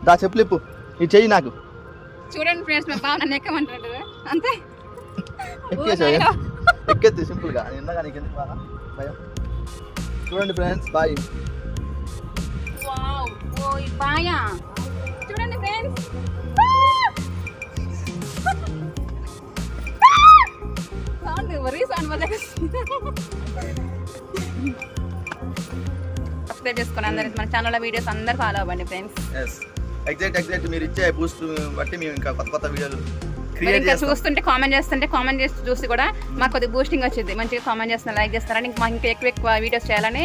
దా చెప్పులు ఇప్పు ఇది చెయ్యి నాకు చూడండి ఫ్రెండ్స్ మా బావ నన్ను ఎక్కమంటాడు అంతే ఎక్కేది సింపుల్గా నిన్నగా నీకు ఎందుకు బాగా భయం చూడండి ఫ్రెండ్స్ బాయ్ వావ్ ఓ ఈ బాయా చూడండి ఫ్రెండ్స్ సౌండ్ వరీ సౌండ్ వల్ల సబ్స్క్రైబ్ చేసుకోండి అందరూ మన ఛానల్లో వీడియోస్ అందరూ ఫాలో అవ్వండి ఫ్రెండ్స్ ఎగ్జాక్ట్ మీరు ఇచ్చే బూస్ట్ బట్టి మేము ఇంకా కొత్త వీడియోలు ఇంకా చూస్తుంటే కామెంట్ చేసి చూసి కూడా మాకు కొద్దిగా బూస్టింగ్ వచ్చింది మంచిగా కామెంట్ చేస్తున్నారు లైక్ చేస్తారని మాకు ఇంకా ఎక్కువ వీడియోస్ చేయాలని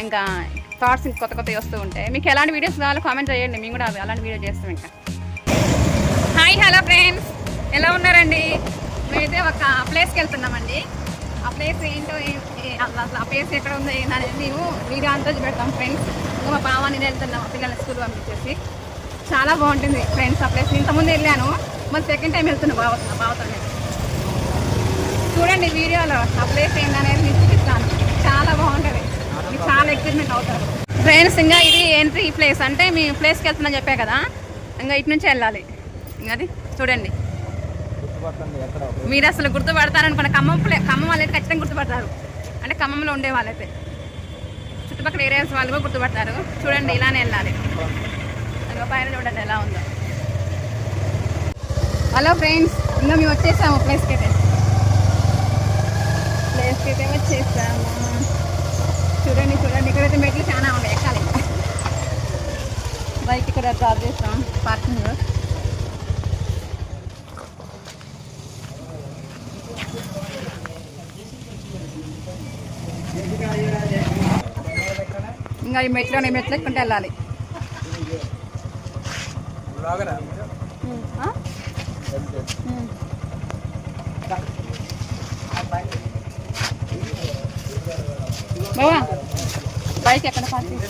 ఇంకా థాట్స్ ఇంకా కొత్తవి వస్తూ ఉంటాయి మీకు ఎలాంటి వీడియోస్ కావాలో కామెంట్ చేయండి మేము కూడా అలాంటి వీడియో చేస్తాం ఇంకా హాయ్ హలో ఫ్రెండ్స్ ఎలా ఉన్నారండి మేమైతే ఒక ప్లేస్కి వెళ్తున్నామండి ఆ ప్లేస్ ఏంటో అసలు ఆ ప్లేస్ ఎక్కడ ఉందో ఏంటనేది మేము వీడియో అంతా పెడతాం ఫ్రెండ్స్ ఇంకా మా బావాన్ని వెళ్తున్నాం పిల్లల్ని స్కూల్ పంపించేసి చాలా బాగుంటుంది ఫ్రెండ్స్ ఆ ప్లేస్ ఇంతకుముందు వెళ్ళాను మరి సెకండ్ టైం వెళ్తున్నా బావతో చూడండి వీడియోలో ఆ ప్లేస్ ఏంటనేది మీకు చూపిస్తాను చాలా బాగుంటుంది మీకు చాలా ఎక్సైట్మెంట్ అవుతారు ఫ్రెండ్స్ ఇంకా ఇది ఎంట్రీ ప్లేస్ అంటే మీ ప్లేస్కి వెళ్తున్నా చెప్పా కదా ఇంకా ఇటు నుంచి వెళ్ళాలి ఇంకా అది చూడండి మీరు అసలు గుర్తుపడతారనుకున్న ఖమ్మం వాళ్ళైతే ఖచ్చితంగా గుర్తుపడతారు అంటే ఖమ్మంలో ఉండే వాళ్ళైతే చుట్టుపక్కల ఏరియాస్ వాళ్ళు కూడా గుర్తుపడతారు చూడండి ఇలానే వెళ్ళాలి పైన చూడండి ఎలా ఉందో హలో ఫ్రెండ్స్ ఇంకా మేము వచ్చేసాము ప్లేస్కి అయితే వచ్చేసాము చూడండి ఇక్కడైతే మెట్లు చాలా ఉన్నాయి ఎక్కాలి బైక్ ఇక్కడ డ్రాప్ చేస్తాం పార్కింగ్ ఇంకా ఈ మెట్లు ఎక్కుంటే వెళ్ళాలి బావా బైక్ ఎక్కడ పార్కింగ్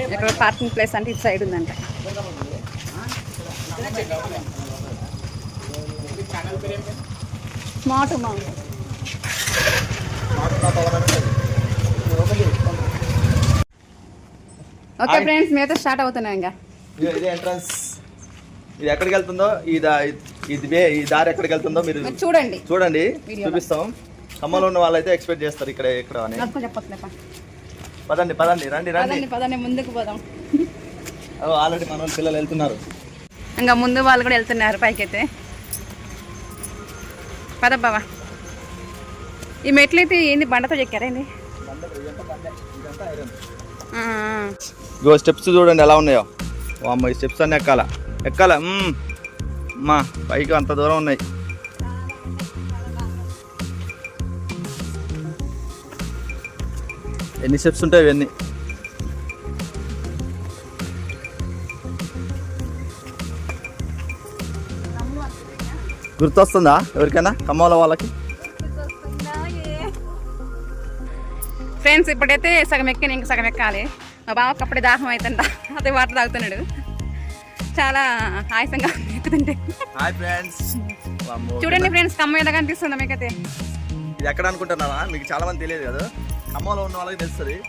ఎక్కడ పార్కింగ్ ప్లేస్ అంటే ఇటు సైడ్ ఉందంట స్మార్ట్ ఓకే ఫ్రెండ్స్ మేమైతే స్టార్ట్ అవుతున్నాం ఇంకా ఇది ఎంట్రన్స్ ఇది ఎక్కడికి వెళ్తుందో ఈ దారి ఎక్కడికి వెళ్తుందో మీరు చూడండి చూపిస్తాం ఖమ్మంలో ఉన్న వాళ్ళైతే ఎక్స్పెక్ట్ చేస్తారు ఇక్కడ అని పదండి రండి ముందుకు పోదాం ఆల్రెడీ మన పిల్లలు వెళ్తున్నారు ఇంకా ముందు వాళ్ళు కూడా వెళ్తున్నారు పైకి అయితే పదబ్బావా ఈ మెట్లు అయితే ఏంది బండతో చెక్కారేంది స్టెప్స్ చూడండి ఎలా ఉన్నాయో అమ్మ ఈ స్టెప్స్ అన్నీ ఎక్కాల మా పైకి అంత దూరం ఉన్నాయి ఎన్ని స్టెప్స్ ఉంటాయి ఇవన్నీ గుర్తొస్తుందా ఎవరికైనా ఖమ్మంలో వాళ్ళకి ఫ్రెండ్స్ ఇప్పుడైతే సగం ఎక్కి ఇంక సగం ఎక్కాలి మా బావకు అప్పుడే దాహం అవుతుందా అదే వాటర్ తాగుతున్నాడు చాలా ఆయాసంగా ఎక్కుతుంటే చూడండి ఫ్రెండ్స్ ఖమ్మం ఎలా కనిపిస్తుందా మీకైతే ఇది ఎక్కడ అనుకుంటున్నావా మీకు చాలా మంది తెలియదు కదా ఖమ్మంలో ఉన్న వాళ్ళకి తెలుస్తుంది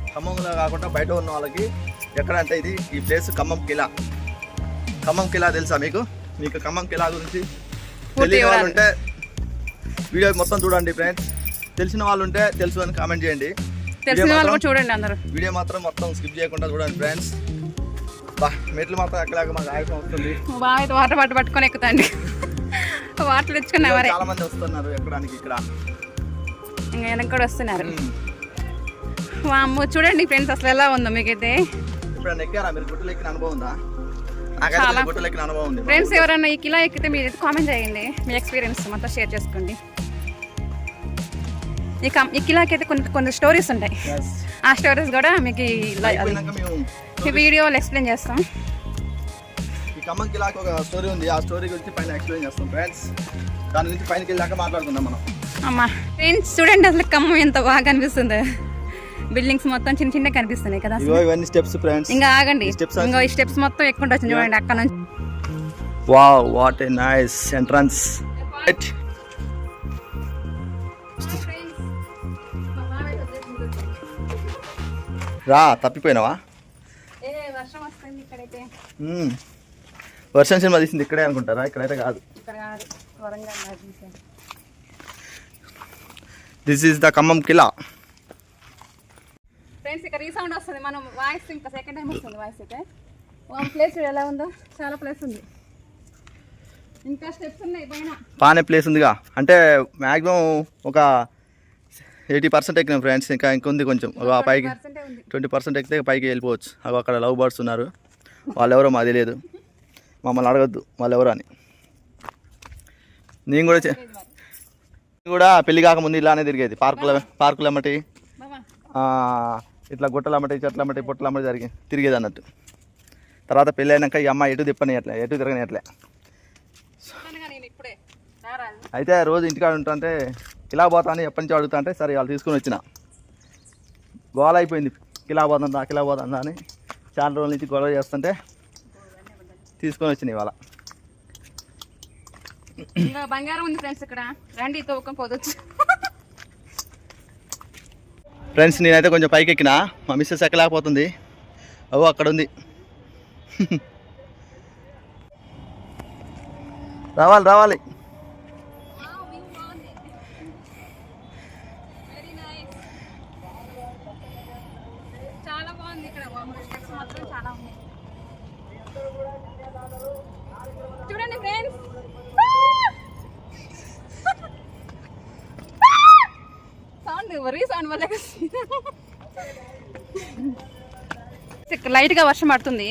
ఖమ్మంలో కాకుండా బయట ఉన్న వాళ్ళకి ఎక్కడ అంటే ఇది ఈ ప్లేస్ ఖమ్మం కిలా తెలుసా మీకు ఖమ్మం కిలా గురించి తెలియని వాళ్ళు ఉంటే వీడియో మొత్తం చూడండి ఫ్రెండ్స్ తెలిసిన వాళ్ళు ఉంటే తెలుసు అని కామెంట్ చేయండి తెలిసిన వాళ్ళు కూడా చూడండి అందరూ వీడియో మాత్రం మొత్తం స్కిప్ చేయకుండా చూడండి ఫ్రెండ్స్ మెట్లు మాత్రం ఎక్కలేక మాకు ఆయాసం వస్తుంది బాగా వాటర్ పట్టుకొని ఎక్కుతాండి వాటర్ తెచ్చుకున్నా చాలా మంది వస్తున్నారు ఎక్కడానికి ఇక్కడ ఇంకా వెనక కూడా వస్తున్నారు అమ్మ చూడండి ఫ్రెండ్స్ అసలు ఎలా ఉందో మీకైతే ఇప్పుడు ఎక్కారా మీరు గుట్టలు ఎక్కిన అనుభవం ఉందా గుట్టలు ఎక్కిన అనుభవం ఉంది ఫ్రెండ్స్ ఎవరైనా ఈ కిలా ఎక్కితే మీరు కామెంట్ చేయండి మీ ఎక్స్పీరియన్స్ మొత్తం షేర్ చేసుకోండి ఈ కిలాకి అయితే కొన్ని స్టోరీస్ ఉంటాయి ఆ స్టోరీస్ కూడా మీకు ఈ వీడియోలో ఎక్స్ప్లెయిన్ చేస్తాం ఈ ఖమ్మం కిలాకి ఒక స్టోరీ ఉంది ఆ స్టోరీ గురించి పైన ఎక్స్ప్లెయిన్ చేస్తాం ఫ్రెండ్స్ దాని గురించి పైనకి వెళ్ళాక మాట్లాడుకుందాం మనం అమ్మా ఫ్రెండ్స్ చూడండి అసలు ఖమ్మం ఎంత బాగా కనిపిస్తుంది బిల్డింగ్స్ మొత్తం చిన్న కనిపిస్తున్నాయి కదా ఇవన్నీ స్టెప్స్ ఫ్రెండ్స్ ఇంకా ఆగండి ఇంకా ఈ స్టెప్స్ మొత్తం ఎక్కుంటూ వచ్చింది చూడండి అక్కడ నుంచి wow what a nice entrance రా తప్పిపోయినావా వర్షం వస్తుంది ఇక్కడైతే. వర్షం సినిమా తీసింది ఇక్కడే అనుకుంటారా? ఇక్కడైతే కాదు. ఇక్కడ కాదు, వరంగల్ తీసాను. దిస్ ఈస్ ద ఖమ్మం కిలా. ఫ్రెండ్స్ ఇక్కడ రీసౌండ్ వస్తుంది, మనం వాయిస్ ఇంకా సెకండ్ టైం వస్తుంది వాయిస్ అయితే. ప్లేస్ ఎలా ఉందో, చాలా ప్లేస్ ఉంది, ఇంకా స్టెప్స్ ఉన్నాయి పైన. బాగానే ప్లేస్ ఉందిగా, అంటే మ్యాక్సిమం ఒక 80% ఎక్కినాం ఫ్రెండ్స్. ఇంకా ఇంకొంది కొంచెం పైకి 20% ఎక్కితే పైకి వెళ్ళిపోవచ్చు. అక్కడ లవ్ బర్డ్స్ ఉన్నారు, వాళ్ళు ఎవరో మాకు తెలియదు, మమ్మల్ని అడగద్దు వాళ్ళు ఎవరో అని. నేను కూడా పెళ్లి కాకముందు ఇలానే తిరిగేది, పార్కులు అమ్మటి, ఇట్లా గుట్టలు అమ్మటి, చెట్లు అమ్మటి, పొట్టలు అమ్మటి తిరిగేది అన్నట్టు. తర్వాత పెళ్ళి అయినాక ఈ అమ్మాయి ఎటు తిప్పనియట్లే, ఎటు తిరగనియట్లే. అయితే రోజు ఇంటికాడ ఉంటుంటే ఇలా పోతా అని ఎప్పటి నుంచో అడుగుతా అంటే సరే వాళ్ళు తీసుకుని వచ్చిన. గోల అయిపోయింది, కిలా పోతుందా అని చాలా రోజుల నుంచి గొడవ చేస్తుంటే తీసుకొని వచ్చినాయి ఇవాళ. ఇంకా బంగారం ఉంది ఫ్రెండ్స్, ఇక్కడ రండి తవ్వుకొని పోవచ్చు. ఫ్రెండ్స్ నేనైతే కొంచెం పైకి ఎక్కినా, మా మిస్సెస్ ఎక్కలేకపోతుంది. అక్కడ ఉంది. రావాలి. చాలా బాగుంది ఇక్కడ, మాత్రం చాలా ఉంది. చూడండి ఫ్రెండ్స్, సౌండ్ వల్ల లైట్గా వర్షం పడుతుంది.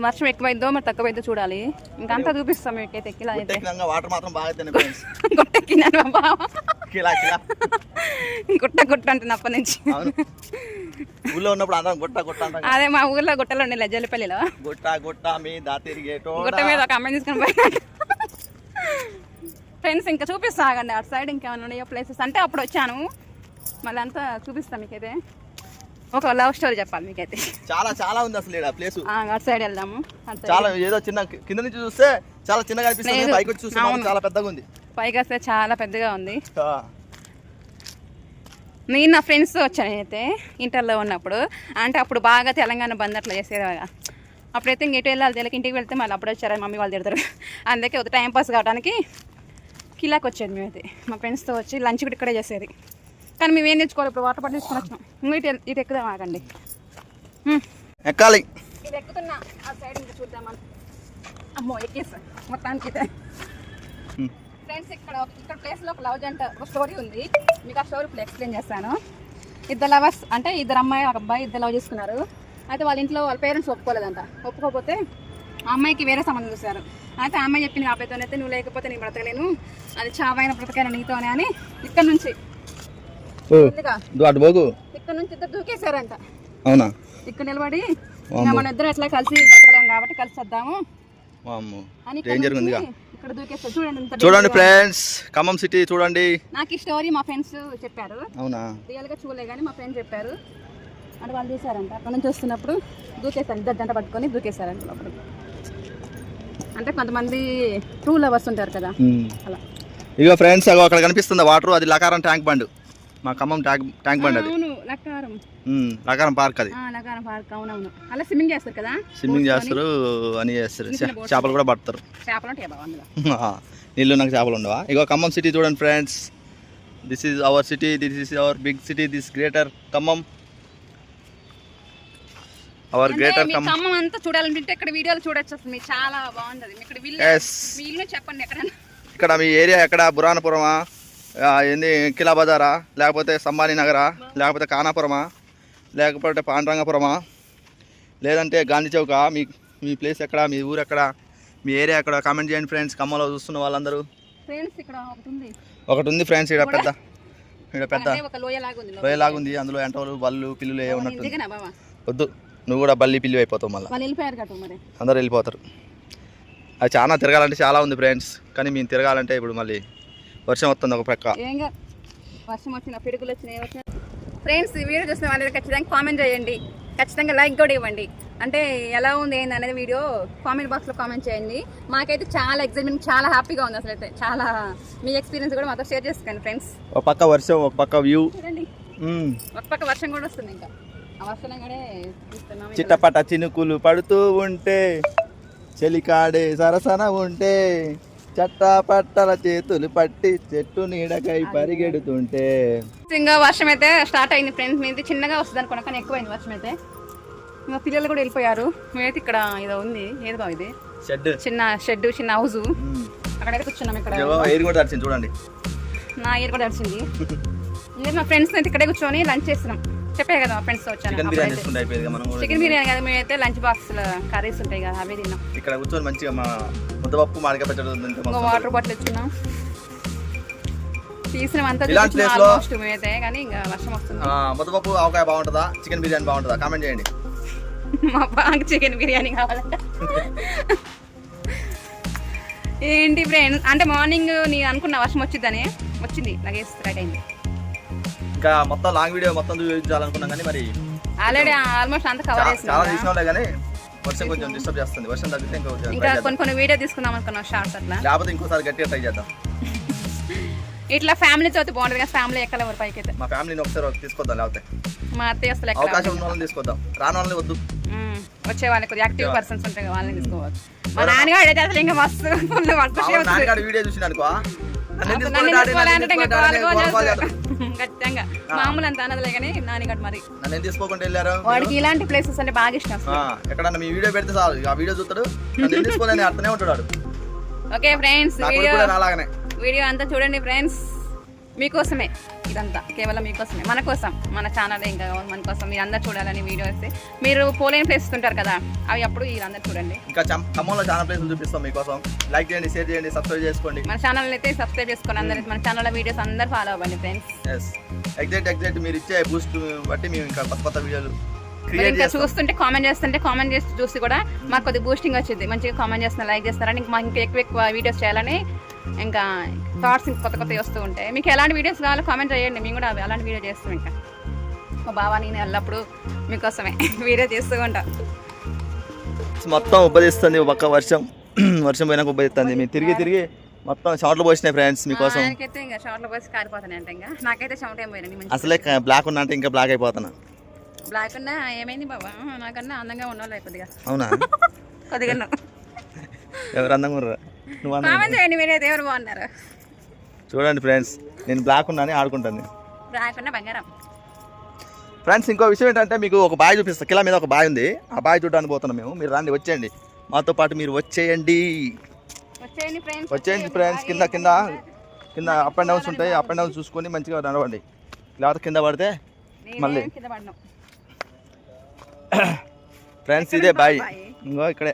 వర్షం ఎక్కువైందో మరి తక్కువైందో చూడాలి. ఇంకా అంతా చూపిస్తాం మీకైతే. ఎక్కిలా అయితే వాటర్ మాత్రం బాగా గుట్టెక్కినాను బాబా, గుట్ట అంటున్నా అప్పటి నుంచి. ఊళ్ళో ఉన్నప్పుడు అందరం గుట్ట అదే మా ఊర్లో గుట్టలో ఉండే జల్లిపల్లిలో గుట్ట మీద తిరిగేటో గుట్ట మీద ఒక అమ్మాయి తీసుకొని పోయినా. ఫ్రెండ్స్ ఇంకా చూపిస్తా ఆగండి, అటు సైడ్ ఇంకేమైనా ఉన్నాయో ప్లేసెస్ అంటే అప్పుడు వచ్చాను, మళ్ళీ అంతా చూపిస్తాం మీకైతే. ఒక లవ్ స్టోరీ చెప్పాలి మీకైతే. చాలా ఉంది అసలు ప్లేస్. అటు సైడ్ వెళ్దాము. చాలా ఏదో చిన్న కింద నుంచి చూస్తే చాలా చిన్నగా అనిపిస్తుంది, పైకి వచ్చి చూస్తే చాలా పెద్దగా ఉంది. పైకి వస్తే చాలా పెద్దగా ఉంది. నేను నా ఫ్రెండ్స్ వచ్చాను అయితే ఇంటర్లో ఉన్నప్పుడు, అంటే అప్పుడు బాగా తెలంగాణ బంద్ అట్లా చేసేదాగా. అప్పుడైతే ఇంక ఎటు వెళ్ళాలి తెలియక ఇంటికి వెళ్తే మళ్ళీ అప్పుడు వచ్చారని మమ్మీ వాళ్ళు తిడతారు. అందుకే ఒక టైం పాస్ కావడానికి కిలాకి వచ్చేది మేమైతే. మా ఫ్రెండ్స్తో వచ్చి లంచ్ కూడా ఇక్కడే చేసేది. కానీ మేము ఏం తెచ్చుకోవాలి, ఇప్పుడు వాటర్ బాటిల్ తీసుకొని వచ్చినాం. ఇటు ఎక్కుదాం ఆగండి, ఎక్కాలి. ఇది ఎక్కుతున్నా ఆ సైడ్ ఇంకా చూద్దామని. అమ్మో ఎక్కేసా మొత్తానికి అయితే. ఫ్రెండ్స్ ఇక్కడ ప్లేస్లో ఒక లవ్ జంట ఒక స్టోరీ ఉంది, మీకు ఆ స్టోరీ ఇప్పుడు ఎక్స్ప్లెయిన్ చేస్తాను. ఇద్దరు లవర్స్ అంటే ఇద్దరు అమ్మాయి ఒక అబ్బాయి ఇద్దరు లవ్ చేసుకున్నారు. అయితే వాళ్ళ ఇంట్లో వాళ్ళ పేరెంట్స్ ఒప్పుకోలేదంట. ఒప్పుకోకపోతే ఆ అమ్మాయికి వేరే సంబంధం చూశారు. అయితే ఆ అమ్మాయి చెప్పింది, అబ్బాయితోనైతే నువ్వు లేకపోతే నేను బ్రతకలేను, అది చావైన బ్రతకైనా నీతోనే అని. ఇక్కడ నుంచి ఇక్కడ నుంచి ఇద్దరు దూకేశారంట. అవునా? ఇక్కడ నిలబడి మన ఇద్దరు ఎట్లా కలిసి బ్రతకలేము కాబట్టి కలిసి వద్దాము అని ఇక్కడ దూకేస్తారు. చూడండి ఫ్రెండ్స్, ఖమ్మం సిటీ చూడండి. నాకు ఈ స్టోరీ మా ఫ్రెండ్స్ చెప్పారు. అవునా? రియల్ గా చూడలే కానీ మా ఫ్రెండ్స్ చెప్పారు. అంటే వాళ్ళు చూసారంట, అక్కడ నుంచి వస్తున్నప్పుడు దూకేశారు, ఇద్దరు జంట పట్టుకొని దూకేశారంట లోపల. అంటే కొంతమంది టూ లవర్స్ ఉంటారు కదా అలా. ఇక ఫ్రెండ్స్ అక్కడ కనిపిస్తుంది వాటర్, అది లకారం ట్యాంక్ బండ్, మా ఖమ్మం ట్యాంక్ బండ్. అది లకారం పార్క్. అది లకారం పార్క్. అవునవును, అలా స్విమ్మింగ్ చేస్తారు కదా, స్విమ్మింగ్ చేస్తారు అని చేస్తారు. చేపలు కూడా పడతారు. నీళ్ళు నాకు చేపలు ఉండవా? ఇగో ఖమ్మం సిటీ చూడండి friends. This is our city, this is our big city, this greater Khammam. Our greater Khammam అంతా చూడాలంటే ఇక్కడ వీడియోలు చూడొచ్చు. అసలు మీకు చాలా బాగుంది. ఇక్కడ వీళ్ళు చెప్పండి ఎక్కడైనా. ఇక్కడ మీ ఏరియా ఎక్కడ? బురానపురమా, ఏంది కిలా బజారా, లేకపోతే సంబానీ నగరా, లేకపోతే కానాపురమా, లేకపోతే పాండ్రంగపురమా, లేదంటే గాంధీ చౌకా? మీ ప్లేస్ ఎక్కడ? మీ ఊరు ఎక్కడ? మీ ఏరియా ఎక్కడ? కామెంట్ చేయండి ఫ్రెండ్స్. ఖమ్మంలో చూస్తున్న వాళ్ళందరూ. ఒకటి ఉంది ఫ్రెండ్స్, ఇక్కడ పెద్ద లోయలాగుంది. అందులో ఎంటలు బళ్ళు పిల్లులు ఏ ఉన్నట్టు. వద్దు, నువ్వు కూడా బల్లి పిల్లి అయిపోతావు. మళ్ళీ అందరూ వెళ్ళిపోతారు. అది చాలా తిరగాలంటే చాలా ఉంది ఫ్రెండ్స్, కానీ మేము తిరగాలంటే ఇప్పుడు మళ్ళీ వర్షం వస్తుంది ఒక ప్రక్క. వర్షం వచ్చిన పిడుగులు వచ్చినాయి. ఫ్రెండ్స్ ఈ వీడియో చూసిన వాళ్ళకి ఖచ్చితంగా కామెంట్ చేయండి, ఖచ్చితంగా లైక్ కూడా ఇవ్వండి. అంటే ఎలా ఉంది ఏంది అనేది వీడియో కామెంట్ బాక్స్లో కామెంట్ చేయండి. మాకైతే చాలా ఎక్సైట్మెంట్, చాలా హ్యాపీగా ఉంది. అసలు అయితే చాలా మీ ఎక్స్పీరియన్స్ కూడా మాతో షేర్ చేసుకోండి ఫ్రెండ్స్. ఒక పక్క వర్షం, ఒక పక్క వ్యూ. చూడండి, ఒక పక్క వర్షం కూడా వస్తుంది. ఇంకా అవసరంగానే చూస్తున్నాం. చిట్టపట చినుకులు పడుతూ ఉంటే చెలికాడే సరసన ఉంటే చట్టపట్టల చేతులు పట్టి చెట్టు నీడకై పరిగెడుతుంటే. ఇంకా వర్షం అయితే స్టార్ట్ అయింది ఫ్రెండ్స్. మీద చిన్నగా వస్తుంది అనుకున్నా కానీ ఎక్కువైంది వర్షం అయితే. ఇంకా పిల్లలు కూడా వెళ్ళిపోయారు. మేమైతే ఇక్కడ ఏదో ఉంది, ఏది బావ ఇది చిన్న షెడ్, చిన్న హౌస్, అక్కడైతే కూర్చున్నాం. ఇక్కడ ఎయిర్ కూడా తడిచింది చూడండి, నా ఇయర్ కూడా తడిచింది. ఇంకా మా ఫ్రెండ్స్ అయితే ఇక్కడే కూర్చొని లంచ్ చేస్తున్నాం. చెప్పే కదా మా ఫ్రెండ్స్ వచ్చాను. చికెన్ బిర్యానీ కదా, మేమైతే లంచ్ బాక్స్ కర్రీస్ ఉంటాయి కదా అవి తిన్నాం. ఇక్కడ కూర్చొని మంచిగా మా ముద్దపప్పు మామిడికాయ పచ్చడి, వాటర్ బాటిల్ ఇచ్చున్నాం. తీసినామంతా ఆల్మోస్ట్ మేమైతే, కానీ ఇంకా వర్షం వస్తుంది. ముద్దపప్పు ఆవకాయ బాగుంటుందా, చికెన్ బిర్యానీ బాగుంటుందా, కామెంట్ చేయండి. మా బాగా చికెన్ బిర్యానీ కావాలంట. ఏంటి ఫ్రెండ్స్ అంటే మార్నింగ్ నేను అనుకున్న వర్షం వచ్చిందని వచ్చింది, లగేజ్ రైట్ అయింది. ఇంకా మొత్తం లాంగ్ వీడియో మొత్తం చూపించాలనుకున్నాం కానీ మరి ఆల్రెడీ ఆల్మోస్ట్ అంతా కవర్ చాలా తీసినా కానీ వర్షం కొంచెం డిస్టర్బ్ చేస్తుంది. వర్షం తగ్గితే ఇంకా కొన్ని వీడియో తీసుకుందాం అనుకున్నాం షార్ట్స్ అట్లా, లేకపోతే ఇంకోసారి గట్టిగా ట్రై చేద్దాం. ఇట్లా ఫ్యామిలీతో అయితే బాగుంటుంది కదా, ఫ్యామిలీ ఎక్కడ ఎవరి పైకి అయితే. మా ఫ్యామిలీని ఒకసారి తీసుకొద్దాం, లేకపోతే మా అత్తయ్య అసలు అవకాశం ఉన్న వాళ్ళని తీసుకొద్దాం, రాని వాళ్ళని వద్దు. వచ్చే వాళ్ళకి యాక్టివ్ పర్సన్స్ ఉంటాయి వాళ్ళని తీసుకోవచ్చు. మా నాన్నగారు అయితే అసలు ఇంకా మస్తు వీడియో చూసిన అనుకో ఖచ్చితంగా మామూలు అంత అనదులే కానీ నాన్నగారు మరి నన్ను తీసుకోకుండా వెళ్ళారు. వాడికి ఇలాంటి ప్లేసెస్ అంటే బాగా ఇష్టం. ఎక్కడన్నా మీ వీడియో పెడితే చాలు ఆ వీడియో చూస్తాడు, తీసుకోలేని అర్థనే ఉంటాడు. ఓకే ఫ్రెండ్స్, అలాగనే వీడియో అంతా చూడండి ఫ్రెండ్స్. మీకోసమే ఇదంతా, కేవలం మీకోసమే, మన కోసం, మన ఛానల్ ఇంకా మన కోసం మీరు అందరు చూడాలని వీడియో వస్తే. మీరు పోలేని ప్లేసెస్ ఉంటారు కదా, అవి అప్పుడు వీళ్ళందరూ చూడండి. ఇంకా ఖమ్మంలో చాలా ప్లేసులు చూపిస్తాం మీకోసం. లైక్ చేయండి, షేర్ చేయండి, సబ్స్క్రైబ్ చేసుకోండి. మన ఛానల్ అయితే సబ్స్క్రైబ్ చేసుకోండి అందరూ. మన ఛానల్ వీడియోస్ అందరు ఫాలో అవ్వండి ఫ్రెండ్స్. ఎగ్జాక్ట్ మీరు ఇచ్చే బూస్ట్ బట్టి మేము ఇంకా కొత్త వీడియోలు ఇంకా చూస్తుంటే కామెంట్ చేసి చూసి కూడా మాకు కొద్దిగా బూస్టింగ్ వచ్చింది. మంచిగా కామెంట్ చేస్తున్నారు, లైక్ చేస్తారని మాకు ఇంకా ఎక్కువ వీడియోస్ చేయాలని, ఇంకా థాట్స్ ఇంకా కొత్త వస్తూ ఉంటాయి. మీకు ఎలాంటి వీడియోస్ కావాలో కామెంట్ చేయండి, మేము కూడా అలాంటి వీడియో చేస్తాం. ఇంకా మా బావ నేను ఎల్లప్పుడు మీకోసమే వీడియో చేస్తూ ఉంటాం. మొత్తం ఉబ్బదిస్తుంది ఒక వర్షం పోయినాక ఉబ్బదిస్తుంది. మీరు తిరిగి మొత్తం షార్ట్లు పోసినాయి ఫ్రెండ్స్ మీకోసం. నాకైతే ఇంకా షార్ట్లో పోసి కారిపోతాను అంటే, ఇంకా నాకైతే షార్ట్ ఏం పోయినా. అసలే బ్లాక్ ఉన్నా అంటే ఇంకా బ్లాక్ అయిపోతున్నా. బ్లాక్ ఉన్నా ఏమైంది బాబా, నాకన్నా అందంగా ఉన్నవాళ్ళు కొద్దిగా. అవునా? కొద్దిగా ఎవరు అందంగా ఉన్నారు? నువ్వు కామెంట్ చేయండి, మీరైతే ఎవరు బాగున్నారు. చూడండి ఫ్రెండ్స్, నేను బ్లాక్ ఉన్నాను ఆడుకుంటాను. బ్లాక్ ఉన్నా బంగారం. ఫ్రెండ్స్ ఇంకో విషయం ఏంటంటే మీకు ఒక బాయ్ చూపిస్తాను. కిలా మీద ఒక బాయ్ ఉంది, ఆ బాయ్ చూడడానికి పోతున్నాం మేము. మీరు రండి, వచ్చేయండి మాతో పాటు, మీరు వచ్చేయండి ఫ్రెండ్స్. కింద అప్ అండ్ డౌన్స్ ఉంటాయి, అప్ అండ్ డౌన్స్ చూసుకొని మంచిగా నడవండి, లేకపోతే కింద పడితే మళ్ళీ. ఫ్రెండ్స్ ఇదే బాయ్, ఇంకో ఇక్కడే.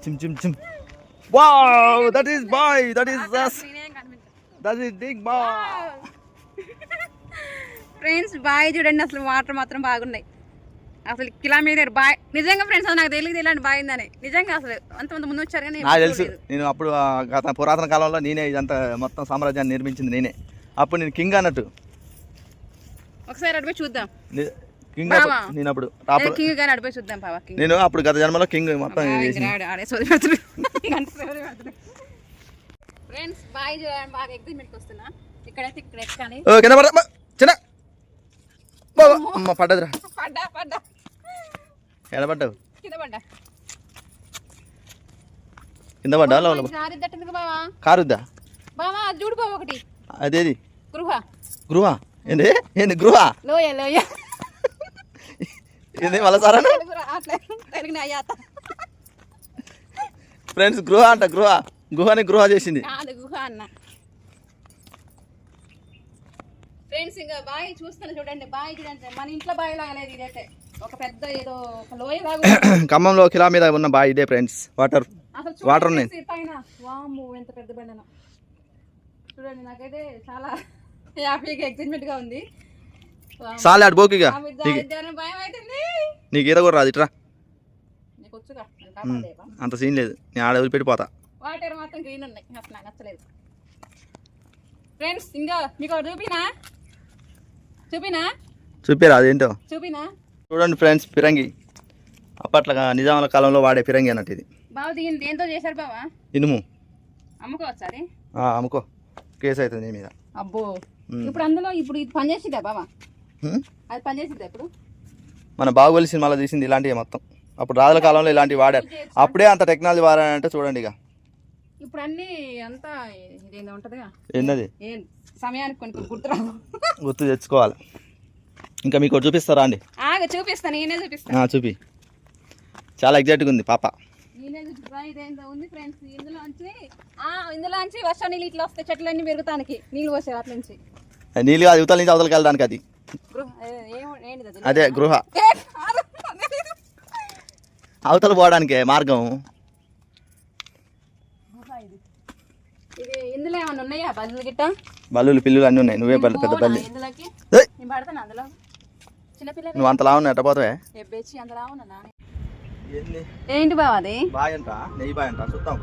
చిమ్ wow, that is boy, that is big boy. Friends boy చూడండి, అసలు వాటర్ మాత్రం బాగున్నాయి. అసలు కిలోమీటర్ బాయ్ నిజంగా ఫ్రెండ్స్, నాకు తెలియదు ఇలాంటి బాయ్ ఉందని. నిజంగా అసలు అంతమంది ముందు వచ్చారు కానీ నాకు తెలుసు. నేను అప్పుడు గత పురాతన కాలంలో నేనే ఇదంతా మొత్తం సామ్రాజ్యాన్ని నిర్మించింది నేనే. అప్పుడు నేను కింగ్ అన్నట్టు. ఒకసారి అడిపోయి చూద్దాం. కింగ్ నేను అప్పుడు కింగ్ గాని అడిపోయి చూద్దాం బావా. నేను అప్పుడు గత జన్మలో కింగ్ మొత్తం. ఫ్రెండ్స్ బాయ్ చూడండి, బాగా ఎగ్జిబిట్కి వస్తున్నా. ఇక్కడైతే ఇక్కడ ఎక్కాలి. చిన్న పడ్డదిరా, పడ్డా ఎలా పడ్డావు? కింద పడ్డా కారుద్దా బావా. అది చూడు బావా ఒకటి. అదేది? గృహ. ఏంది గృహ? లోయ ఏంది మళ్ళా సారా? ఫ్రెండ్స్ గృహ అంట, గుహని గృహ చేసింది. గుహ అన్న. ఫ్రెండ్స్ ఇంకా బాయ్ చూస్తాను చూడండి, బాయ్ చూడండి. మన ఇంట్లో బాయ్ లాగా లేదు ఇదైతే, ఒక పెద్ద ఏదో లోయ లాగా. ఖమ్మంలో కిలా మీద ఉన్న బాయ్ ఇదే ఫ్రెండ్స్. వాటర్ ఉన్నాయి పైన. వామ్మో ఎంత పెద్ద బండన చూడండి. నాకైతే చాలా హ్యాపీగా ఎక్సైట్మెంట్ గా ఉంది. సాలే అటు బోకిగా భయం అవుతుంది. నీకు ఈత కూడా రాదు, ఇట్రా. నీకు వచ్చుగా, అంత సీన్ లేదు, నేను ఆడ వదిలిపెట్టిపోతా. వాటర్ మాత్రం గ్రీన్ ఉన్నాయి, అసలు నాకు నచ్చలేదు. ఫ్రెండ్స్ ఇంకా మీకు చూపిరా అదేంటో చూపినా. చూడండి ఫ్రెండ్స్, ఫిరంగి. అప్పట్లో నిజాముల కాలంలో వాడే ఫిరంగి అన్నట్టు ఇది. బాబు దీని దేంతో చేశారు బావా? ఇనుము. అమ్ముకోవచ్చా అది? అమ్ముకో, కేసు అవుతుంది నీ మీద. అబ్బో ఇప్పుడు అందులో ఇప్పుడు ఇది పనిచేసిద్దా బాబా? ఉమ్. అది పనిచేసిద్దా ఇప్పుడు? మన బాహుబలి సినిమాలో తీసింది ఇలాంటివి మొత్తం. అప్పుడు రాజుల కాలంలో ఇలాంటివి వాడారు. అప్పుడే అంత టెక్నాలజీ వాడారంటే చూడండి ఇక. ఇప్పుడు అన్ని అంతా ఇదేందో ఉంటదిగా, ఏంటది ఏం సమయానికి కొన్ని గుర్తురావు. గుర్తు తెచ్చుకోవాలి. ఇంకా మీకు ఒకటి చూపిస్తారా అండి? చూపిస్తాను, నేనే చూపిస్తాను. చూపి. చాలా ఎగ్జైట్గా ఉంది పాప. నేనే చూపిస్తా. ఇదేందో ఉంది ఫ్రెండ్స్, ఇందులోంచి వర్షం నీళ్ళు ఇట్లా వస్తాయి, చెట్లన్నీ పెరుగుతానికి నీళ్ళు పోసారు అట్ల నుంచి. నీళ్ళు కాదు, యువతల నుంచి అవతలకి వెళ్ళడానికి. అది అదే గృహ, అవతల పోవడానికి మార్గం. ఇది ఇందులో ఏమన్నా ఉన్నాయా బల్లులు గిట్ట? బల్లులు పిల్లులు అన్నీ ఉన్నాయి. నువ్వే పెద్ద బల్లి. ఇందులోకి నేను పడతాను అందులో. చిన్నపిల్ల నువ్వు అంతలా ఉన్నా ఎట్ట పోతావే? ఎబ్బేచి అందులో ఉన్నా. ఏంటి బావ అది? బాయ్ అంట, నెయ్యి బాయ్ అంట. చూద్దాం.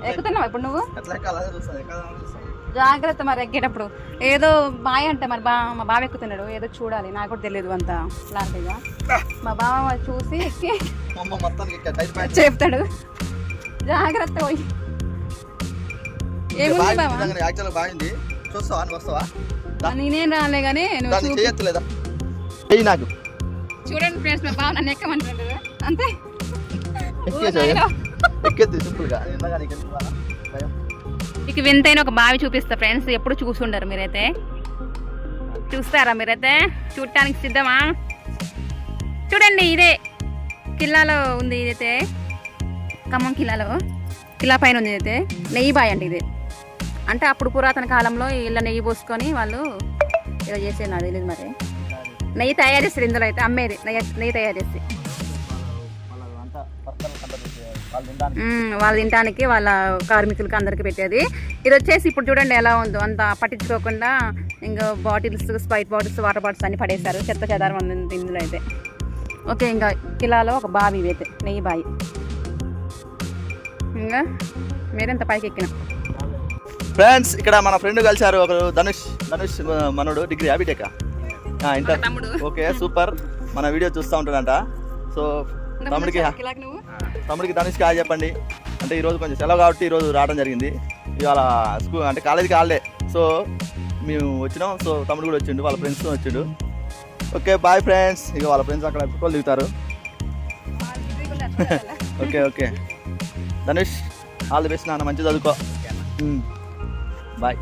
ఎక్కుతున్నావా ఇప్పుడు నువ్వు? ఎట్లా ఎక్కాలి చూస్తాను. జాగ్రత్త మరి ఎక్కేటప్పుడు. ఏదో బాయ్ అంటే మరి మా బావ ఎక్కుతున్నాడు, ఏదో చూడాలి, నాకు కూడా తెలియదు అంత క్లారిటీగా. మా బావ చూసి ఎక్కి చెప్తాడు. జాగ్రత్త పోయి. ఏముంది బావ? నేనేం రాలే కానీ నాకు చూడండి ఫ్రెండ్స్, మా బావ నన్ను ఎక్కమంటాడు అంతే. ఇక వింతైన ఒక బావి చూపిస్తా ఫ్రెండ్స్, ఎప్పుడు చూసుండరు మీరైతే. చూస్తారా మీరైతే? చూడటానికి సిద్ధమా? చూడండి, ఇదే కిల్లాలో ఉంది. ఇదైతే ఖమ్మం కిల్లా పైన ఉంది. ఇదైతే నెయ్యి బావి అంటే ఇది. అంటే అప్పుడు పురాతన కాలంలో ఇలా నెయ్యి పోసుకొని వాళ్ళు ఏదో చేసేది, నాకు తెలియదు మరి. నెయ్యి తయారు చేస్తారు ఇందులో అయితే, అమ్మేది నెయ్యి తయారు చేసి వాళ్ళు తినడానికి వాళ్ళ కార్మికులకి అందరికి పెట్టేది. ఇది వచ్చేసి ఇప్పుడు చూడండి ఎలా ఉందో, అంత పట్టించుకోకుండా ఇంకా bottles, Sprite bottles, water bottles అన్ని పడేస్తారు. చెత్త చెదారం ఉంది ఇందులో అయితే. ఓకే, ఇంకా కిలాలో ఒక బావి ఇదైతే, నెయ్యి బావి. ఇంకా మీరెంత పైకి ఎక్కిన ఫ్రెండ్స్, ఇక్కడ మన ఫ్రెండ్ కలిసారు ఒకరు, ధనుష్ మనోడు. Degree BTech inter. Okay, super. మన వీడియో చూస్తూ ఉంటాడంట. సో తమ్ముడికి ధనుష్కి హాయ్ చెప్పండి. అంటే ఈరోజు కొంచెం సెలవు కాబట్టి ఈరోజు రావడం జరిగింది. ఇవాళ స్కూల్ అంటే కాలేజీకి హాలిడే, సో మేము వచ్చినాం. సో తమ్ముడు కూడా వచ్చిండు, వాళ్ళ ఫ్రెండ్స్తో వచ్చిండు. Okay, boy friends. ఇక వాళ్ళ ఫ్రెండ్స్ అక్కడ ఫోటోలు దిగుతారు. Okay Dhanush, all the best నాన్న, మంచిగా చదువుకో. బాయ్.